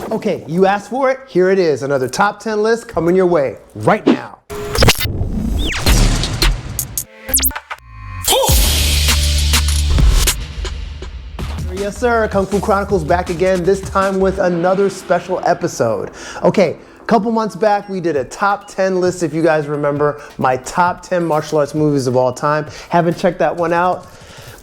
Okay, you asked for it. Here it is. Another top 10 list coming your way right now. Yes, sir. Kung Fu Chronicles back again, this time with another special episode. Okay, a couple months back, we did a top 10 list, if you guys remember, my top 10 martial arts movies of all time. Haven't checked that one out?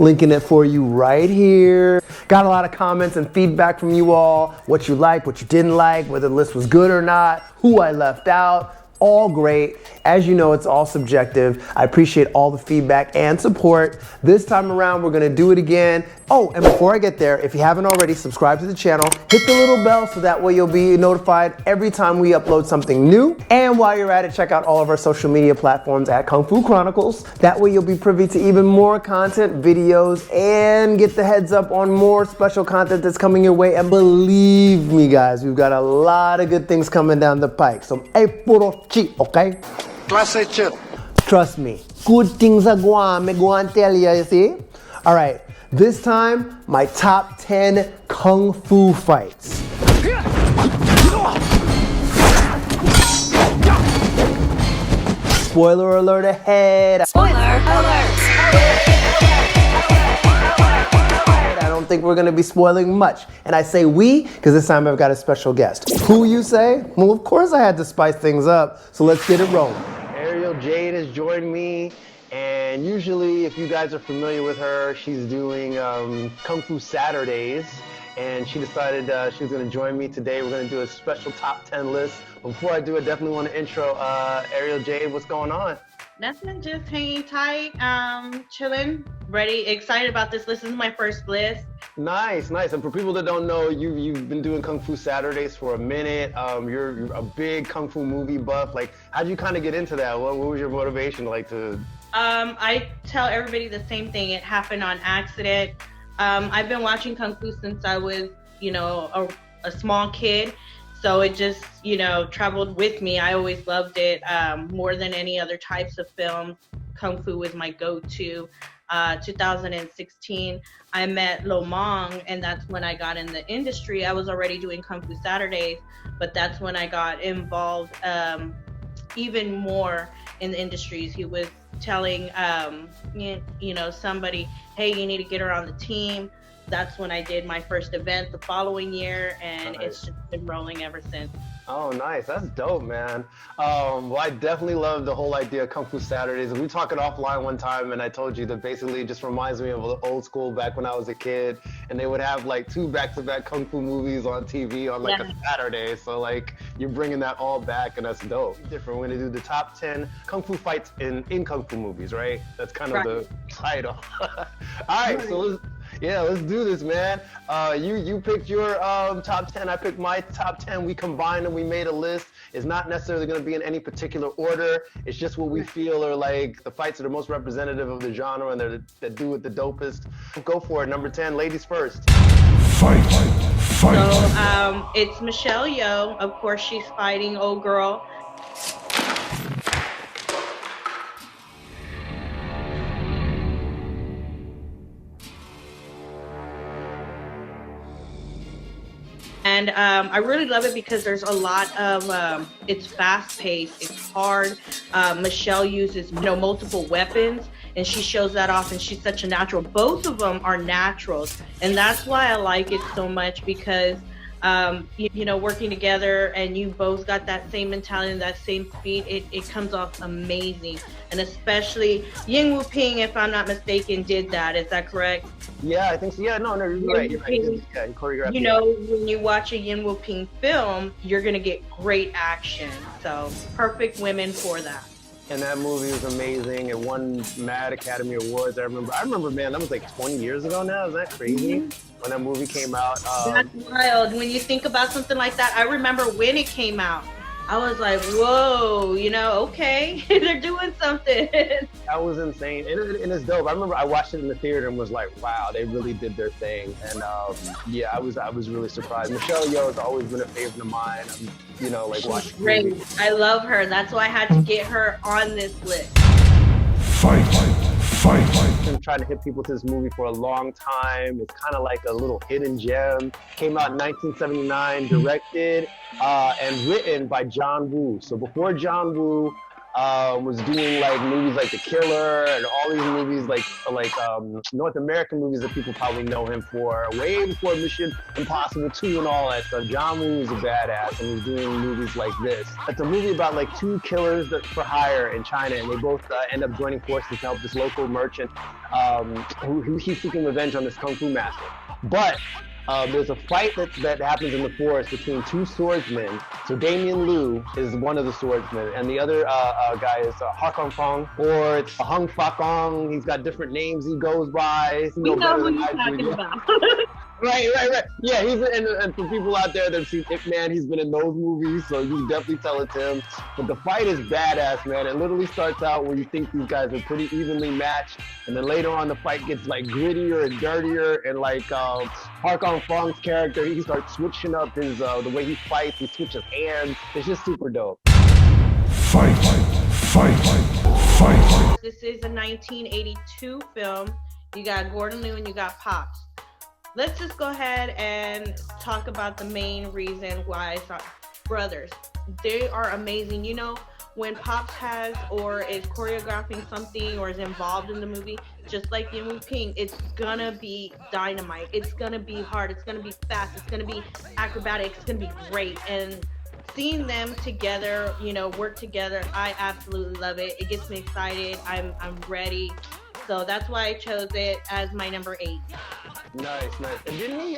Linking it for you right here. Got a lot of comments and feedback from you all. What you liked, what you didn't like, whether the list was good or not, who I left out. All great. As you know, it's all subjective. I appreciate all the feedback and support. This time around, we're gonna do it again. Oh, and before I get there, if you haven't already, subscribe to the channel, hit the little bell so that way you'll be notified every time we upload something new. And while you're at it, check out all of our social media platforms at Kung Fu Chronicles. That way you'll be privy to even more content, videos, and get the heads up on more special content that's coming your way. And believe me, guys, we've got a lot of good things coming down the pike. So, hey, puro chi, okay? Clase chill. Trust me, good things are going, me go and tell you see? All right, this time, my top 10 Kung Fu fights. Spoiler alert ahead. Spoiler alert! I don't think we're gonna be spoiling much. And I say we, because this time I've got a special guest. Who you say? Well, of course I had to spice things up, so let's get it rolling. Ariel Jade has joined me, and usually, if you guys are familiar with her, she's doing Kung Fu Saturdays, and she decided she was gonna join me today. We're gonna do a special top 10 list. Before I do, I definitely wanna intro Ariel Jade. What's going on? Nothing, just hanging tight, chilling, ready, excited about this list. This is my first list. Nice, nice. And for people that don't know, you've been doing Kung Fu Saturdays for a minute. You're a big Kung Fu movie buff. Like, how'd you kind of get into that? What was your motivation like to? I tell everybody the same thing. It happened on accident. I've been watching Kung Fu since I was, a small kid. So it just, traveled with me. I always loved it more than any other types of films. Kung Fu was my go-to. 2016, I met Llama, and that's when I got in the industry. I was already doing Kung Fu Saturdays, but that's when I got involved even more in the industries. He was telling, somebody, hey, you need to get her on the team. That's when I did my first event the following year, and It's just been rolling ever since. Oh, nice. That's dope, man. Well, I definitely love the whole idea of Kung Fu Saturdays. We talked it offline one time, and I told you that basically it just reminds me of the old school back when I was a kid, and they would have like 2 back-to-back Kung Fu movies on TV on like a Saturday. So like you're bringing that all back, and that's dope. Different. We're gonna do the top 10 Kung Fu fights in Kung Fu movies, right? That's kind of the title. All right, so let's do this, man. You picked your top 10, I picked my top 10. We combined and we made a list. It's not necessarily going to be in any particular order. It's just what we feel are like the fights that are most representative of the genre and that do it the dopest. Go for it. Number 10, ladies first. Fight. So it's Michelle Yeoh. Of course, she's fighting old girl. And I really love it because there's a lot of, it's fast paced, it's hard. Michelle uses, multiple weapons, and she shows that off, and she's such a natural. Both of them are naturals, and that's why I like it so much, because working together and you both got that same mentality and that same speed, it comes off amazing. And especially Ying Wu Ping, if I'm not mistaken, did that. Is that correct? Yeah, I think so. Yeah, no, you're right. You're right. Yeah, he choreographed. When you watch a Ying Wu Ping film, you're going to get great action. So perfect women for that. And that movie was amazing. It won Mad Academy Awards. I remember, man, that was like 20 years ago now. Is that crazy? When that movie came out. That's wild. When you think about something like that, I remember when it came out. I was like, whoa, okay, they're doing something. That was insane, and it's dope. I remember I watched it in the theater and was like, wow, they really did their thing. And yeah, I was really surprised. Michelle Yeoh has always been a favorite of mine. Like watching. Great. I love her. That's why I had to get her on this list. Fight. Fight. Been trying to hit people to this movie for a long time. It's kind of like a little hidden gem. Came out in 1979, directed and written by John Woo. So before John Woo was doing like movies like The Killer and all these movies like North American movies that people probably know him for, way before Mission Impossible 2 and all that stuff. John Woo is a badass and he's doing movies like this. It's a movie about like two killers for hire in China, and they both end up joining forces to help this local merchant who he's seeking revenge on this Kung Fu master. But there's a fight that happens in the forest between two swordsmen. So Damian Liu is one of the swordsmen, and the other guy is Kong Fong, or it's Hung Fa Gong. He's got different names he goes by. We know who you're talking about. Right. Yeah, and for people out there that have seen Ip Man, he's been in those movies, so you can definitely tell it's him. But the fight is badass, man. It literally starts out where you think these guys are pretty evenly matched, and then later on the fight gets like grittier and dirtier, and like Kong Fong's character, he starts switching up his the way he fights. He switches hands. It's just super dope. Fight. This is a 1982 film. You got Gordon Liu and you got Pops. Let's just go ahead and talk about the main reason why I thought brothers. They are amazing. You know, when Pops has or is choreographing something or is involved in the movie, just like Yeoh King, it's gonna be dynamite. It's gonna be hard. It's gonna be fast. It's gonna be acrobatic. It's gonna be great. And seeing them together, you know, work together, I absolutely love it. It gets me excited. I'm ready. So that's why I chose it as my number 8. Nice. And didn't he,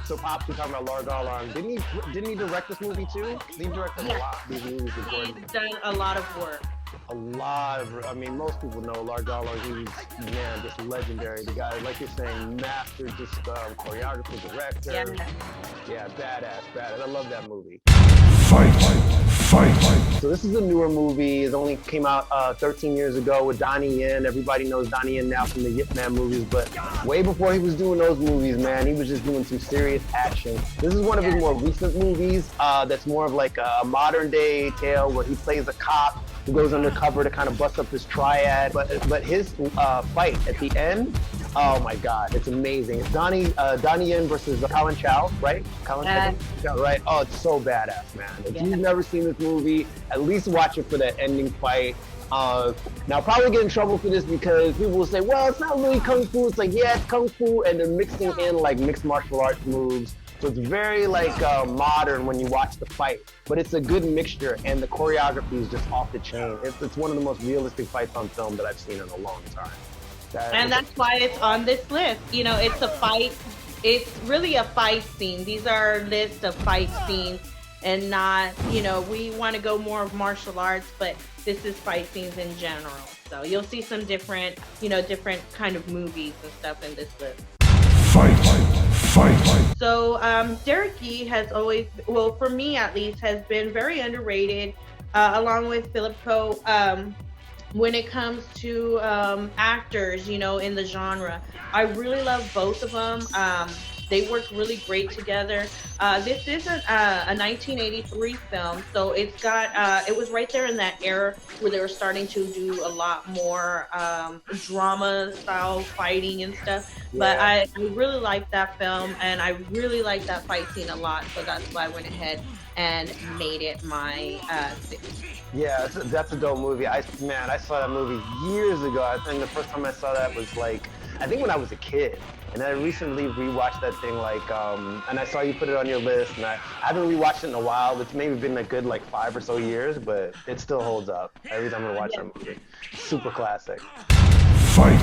so Pops, we're talking about Lar Garlang, didn't he direct this movie too? He directed a lot of these movies. He's done a lot of work. I mean, most people know Lar Garlang. He's, man, just legendary. The guy, like you're saying, master, just choreographer, director. Yeah, badass. I love that movie. Fight. So this is a newer movie. It only came out 13 years ago with Donnie Yen. Everybody knows Donnie Yen now from the Ip Man movies, but way before he was doing those movies, man, he was just doing some serious action. This is one of his more recent movies that's more of like a modern day tale where he plays a cop who goes undercover to kind of bust up his triad. But his fight at the end, oh my God, it's amazing. It's Donnie Yen versus Colin Chow, right? Chow, right? Oh, it's so badass, man. If you've never seen this movie, at least watch it for that ending fight. Now, I'll probably get in trouble for this because people will say, well, it's not really Kung Fu. It's like, yeah, it's Kung Fu, and they're mixing in like mixed martial arts moves. So it's very like modern when you watch the fight, but it's a good mixture, and the choreography is just off the chain. It's one of the most realistic fights on film that I've seen in a long time. And that's why it's on this list. You know, it's a fight. It's really a fight scene. These are lists of fight scenes, and not, you know, we want to go more of martial arts, but this is fight scenes in general. So you'll see some different, you know, different kind of movies and stuff in this list. Fight. So Derek Yee has always, well, for me at least, has been very underrated, along with Philip Ko, when it comes to actors, you know, in the genre. I really love both of them. They work really great together. This is a 1983 film, so it's got, it was right there in that era where they were starting to do a lot more drama style fighting and stuff. Yeah. But I really like that film, and I really like that fight scene a lot, so that's why I went ahead and made it my 6th. Yeah, that's a dope movie. I saw that movie years ago. I think the first time I saw that was like, I think when I was a kid. And I recently rewatched that thing and I saw you put it on your list, and I haven't rewatched it in a while. It's maybe been a good like 5 or so years, but it still holds up every time I watch that movie. Super classic. Fight.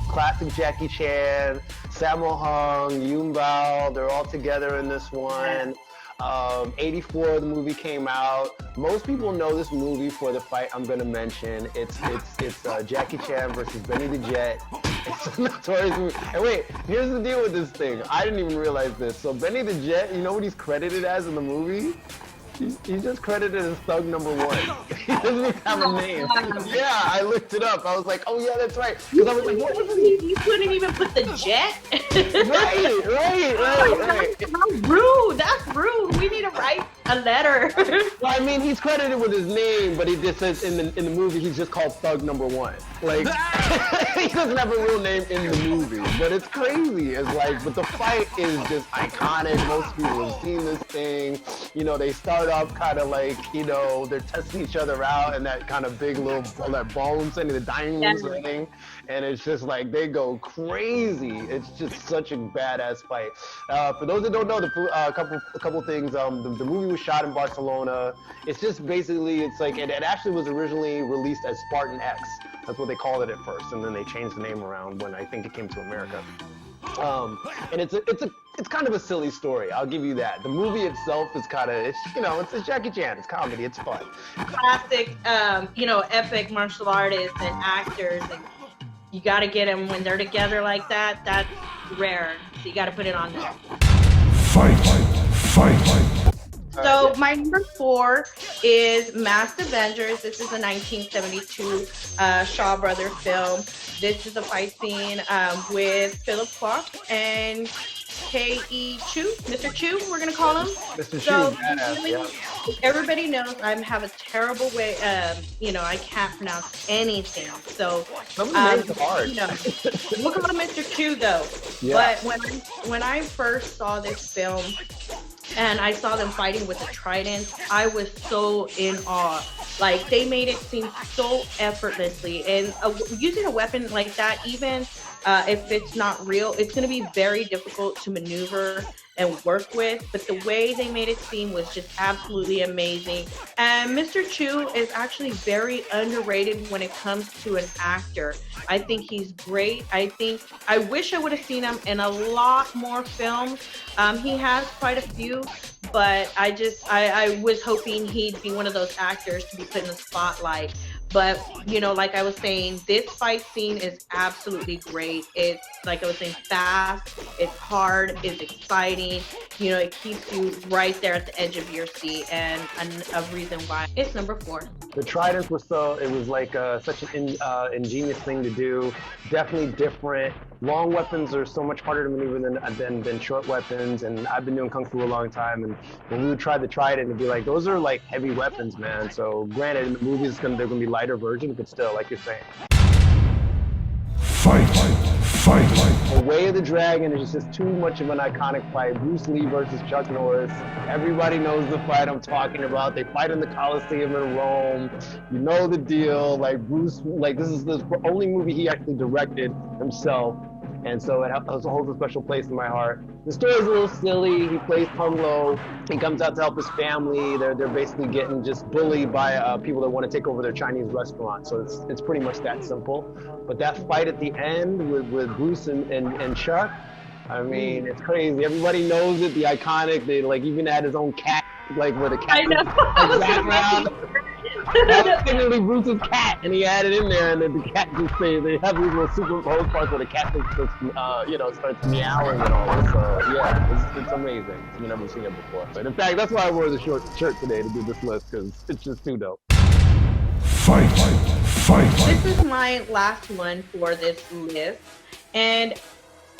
Classic Jackie Chan, Sammo Hung, Yun Bao, they're all together in this one. 84, the movie came out. Most people know this movie for the fight I'm gonna mention. It's Jackie Chan versus Benny the Jet. It's a notorious movie. And wait, here's the deal with this thing. I didn't even realize this. So Benny the Jet, you know what he's credited as in the movie? He's just credited as Thug Number 1. He doesn't even have a name. Yeah, I looked it up. I was like, oh yeah, that's right. Because I was like, what was it? You couldn't even put the jet? Right. How rude. That's rude. We need to write a letter. Well, I mean, he's credited with his name, but he just says in the movie he's just called Thug Number 1. Like, he doesn't have a real name in the movie, but it's crazy. It's like, but the fight is just iconic. Most people have seen this thing. You know, they start off kind of like, you know, they're testing each other out in that kind of big little, that ballroom setting, the dining room setting. And it's just like, they go crazy. It's just such a badass fight. For those that don't know, a couple things. The movie was shot in Barcelona. It's just basically, it's like, it actually was originally released as Spartan X. That's what they called it at first, and then they changed the name around when I think it came to America. And it's kind of a silly story. I'll give you that. The movie itself is kind of, it's Jackie Chan. It's comedy. It's fun. Classic, epic martial artists and actors, and you got to get them when they're together like that. That's rare. So you got to put it on there. Fight. So my number 4 is Masked Avengers. This is a 1972 Shaw Brothers film. This is a fight scene with Philip Kwok and K.E. Chu, Mr. Chu, we're gonna call him. Mr. So Chu, really, everybody knows I have a terrible way. I can't pronounce anything. So some of the names are hard. Look at Mr. Chu though. Yeah. But when I first saw this film, and I saw them fighting with a trident, I was so in awe. Like, they made it seem so effortlessly. And using a weapon like that, even if it's not real, it's going to be very difficult to maneuver and work with. But the way they made it seem was just absolutely amazing. And Mr. Chu is actually very underrated when it comes to an actor. I think he's great. I wish I would have seen him in a lot more films. He has quite a few, but I was hoping he'd be one of those actors to be put in the spotlight. But, like I was saying, this fight scene is absolutely great. It's, like I was saying, fast, it's hard, it's exciting. It keeps you right there at the edge of your seat, and a reason why it's number 4. The tridents were it was like such an ingenious thing to do. Definitely different. Long weapons are so much harder to maneuver than short weapons, and I've been doing Kung Fu a long time, and when we would try the trident, it'd be like, those are like heavy weapons, man. So granted, in the movies, they're gonna be lighter versions, but still, like you're saying. Fight. The Way of the Dragon is just too much of an iconic fight. Bruce Lee versus Chuck Norris. Everybody knows the fight I'm talking about. They fight in the Coliseum in Rome. You know the deal. Like, Bruce, this is the only movie he actually directed himself. And so it holds a special place in my heart. The story is a little silly. He plays Kung Lo. He comes out to help his family. They're basically getting just bullied by people that want to take over their Chinese restaurant. So it's pretty much that simple. But that fight at the end with Bruce and Chuck, I mean, it's crazy. Everybody knows it. The iconic. They even had his own cat, where the cat. I know. Background. That was technically Bruce's cat, and he had it in there, and then the cat just they have these little superimposed parts where the cat just starts meowing and all. So yeah, it's amazing. I've never seen it before. But in fact, that's why I wore the short shirt today to do this list, because it's just too dope. Fight. This is my last one for this list, and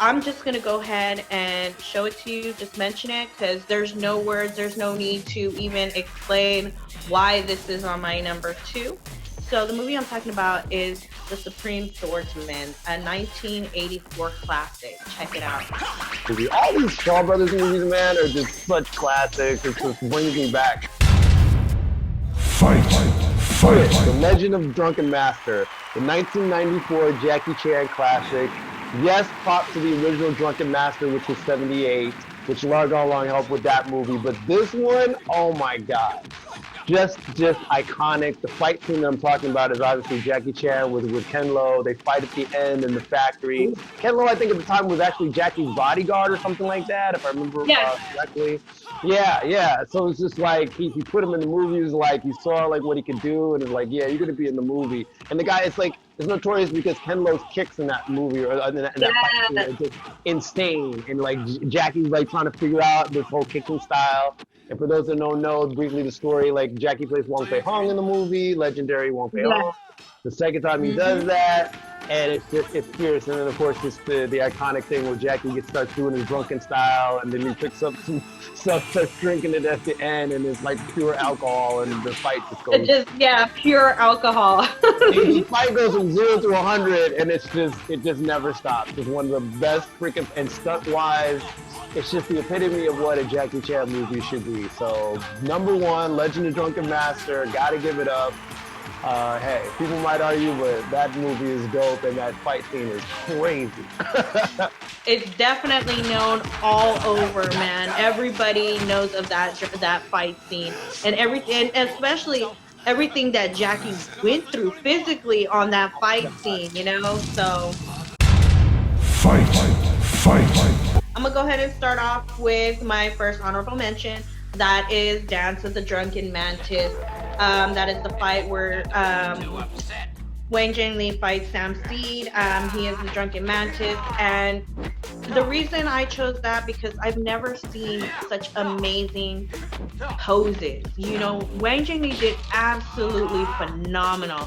I'm just going to go ahead and show it to you, just mention it, because there's no words, there's no need to even explain why this is on my number 2. So the movie I'm talking about is The Supreme Swordsman, a 1984 classic. Check it out. All these Shaw Brothers movies, man, are just such classics. It just brings me back. Fight. The Legend of Drunken Master, the 1994 Jackie Chan classic. Yes, props to the original Drunken Master, which was 78, which Long helped with that movie. But this one, oh my God. Just iconic. The fight scene that I'm talking about is obviously Jackie Chan with Ken Lo. They fight at the end in the factory. Ken Lo, I think at the time, was actually Jackie's bodyguard or something like that, if I remember correctly. Yeah. So it's just like he put him in the movie. He was like, he saw what he could do, and it's like, yeah, you're gonna be in the movie. And the guy, it's notorious because Ken Lo's kicks in that movie or in that fight scene are just insane. And Jackie's trying to figure out this whole kicking style. And for those that don't know, briefly the story, Jackie plays Wong Fei Hung in the movie, legendary Wong Fei Hung. The second time he does that, And it's fierce. And then of course it's the iconic thing where Jackie starts doing his drunken style, and then he picks up some stuff, starts drinking it at the end, and it's like pure alcohol, and the fight just goes. Pure alcohol. The fight goes from 0 to 100, and it just never stops. It's one of the best freaking, and stunt wise, it's just the epitome of what a Jackie Chan movie should be. So #1, Legend of Drunken Master, gotta give it up. Hey, people might argue, but that movie is dope, and that fight scene is crazy. It's definitely known all over, man. Everybody knows of that fight scene, and especially everything that Jackie went through physically on that fight scene, you know. So, Fight. I'm gonna go ahead and start off with my first honorable mention. That is Dance of the Drunken Mantis. That is the fight where Wang Jingli fights Sam Seed. He is the Drunken Mantis, and the reason I chose that because I've never seen such amazing poses. You know, Wang Jingli did absolutely phenomenal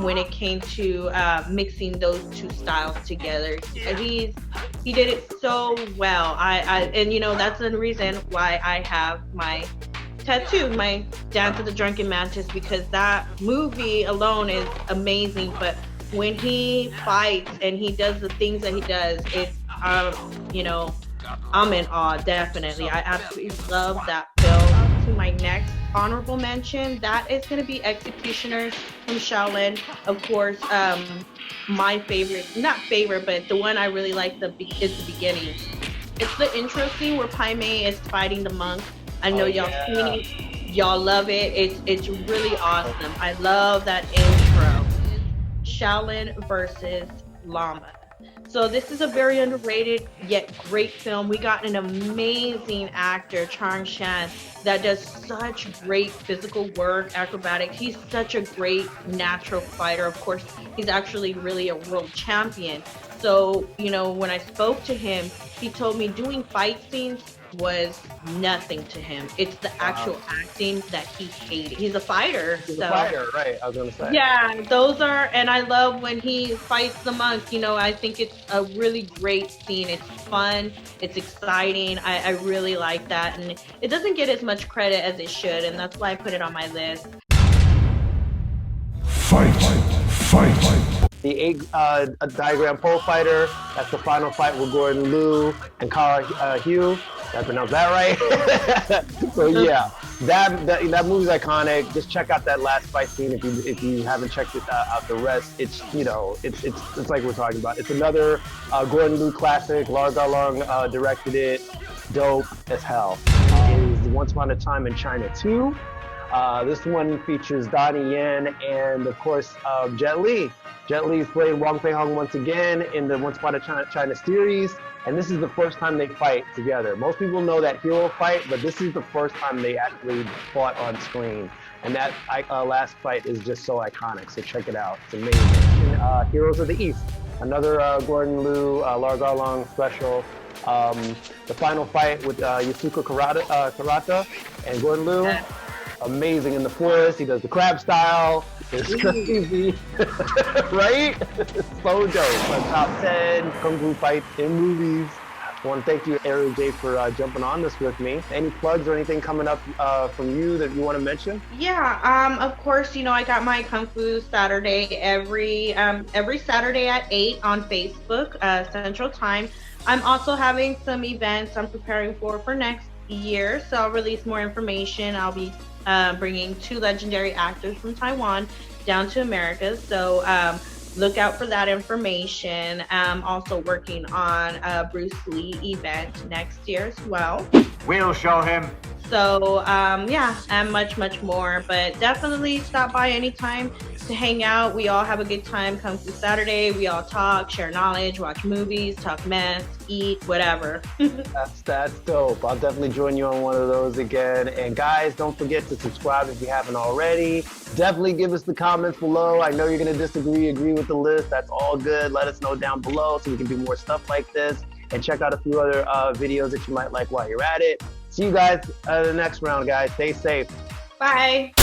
when it came to mixing those two styles together. He did it so well. And you know, that's the reason why I have my tattoo, my Dance of the Drunken Mantis, because that movie alone is amazing. But when he fights and he does the things that he does, it's you know, I'm in awe. Definitely, I absolutely love that film. To my next honorable mention, that is going to be Executioners from Shaolin. Of course, my favorite, not favorite, but the one I really like is the beginning. It's the intro scene where Pai Mei is fighting the monk. I know y'all seen it. Y'all love it. It's really awesome. I love that intro. Shaolin versus Llama. So this is a very underrated yet great film. We got an amazing actor, Chang Shan, that does such great physical work, acrobatics. He's such a great natural fighter. Of course, he's actually really a world champion. So, you know, when I spoke to him, he told me doing fight scenes was nothing to him. It's the actual acting that he hated. He's a fighter. He's a fighter, right? I was gonna say. Yeah, those are, and I love when he fights the monk. You know, I think it's a really great scene. It's fun. It's exciting. I really like that, and it doesn't get as much credit as it should, and that's why I put it on my list. Fight. The 8 diagram pole fighter. That's the final fight with Gordon Liu and Kara Hugh. Did I pronounce that right? So yeah, that movie's iconic. Just check out that last fight scene if you haven't checked it out. The rest, it's, you know, it's like we're talking about. It's another Gordon Liu classic. Lar Garlong directed it. Dope as hell. Is Once Upon a Time in China 2. This one features Donnie Yen and of course Jet Li. Jet Li's playing Wong Fei Hung once again in the Once Upon a China series, and this is the first time they fight together. Most people know that hero fight, but this is the first time they actually fought on screen, and that last fight is just so iconic, so check it out. It's amazing. And, Heroes of the East, another Gordon Liu, Lar Garlong special. The final fight with Yasuko Karata and Gordon Liu. Amazing in the forest. He does the crab style. It's crazy, right? It's so dope. My top 10 kung fu fights in movies. I want to thank you, Ariel Jade, for jumping on this with me. Any plugs or anything coming up from you that you want to mention? Yeah, of course, you know, I got my Kung Fu Saturday every Saturday at 8 on Facebook, Central Time. I'm also having some events I'm preparing for next year, so I'll release more information. I'll be bringing 2 legendary actors from Taiwan down to America, so look out for that information. I'm also working on a Bruce Lee event next year as well. We'll show him. So yeah, and much more, but definitely stop by anytime to hang out. We all have a good time. Come to Saturday, we all talk, share knowledge, watch movies, talk mess, eat, whatever. That's dope. I'll definitely join you on one of those again. And guys, don't forget to subscribe if you haven't already. Definitely give us the comments below. I know you're gonna disagree, agree with the list. That's all good. Let us know down below so we can do more stuff like this. And check out a few other videos that you might like while you're at it. See you guys in the next round, guys. Stay safe. Bye.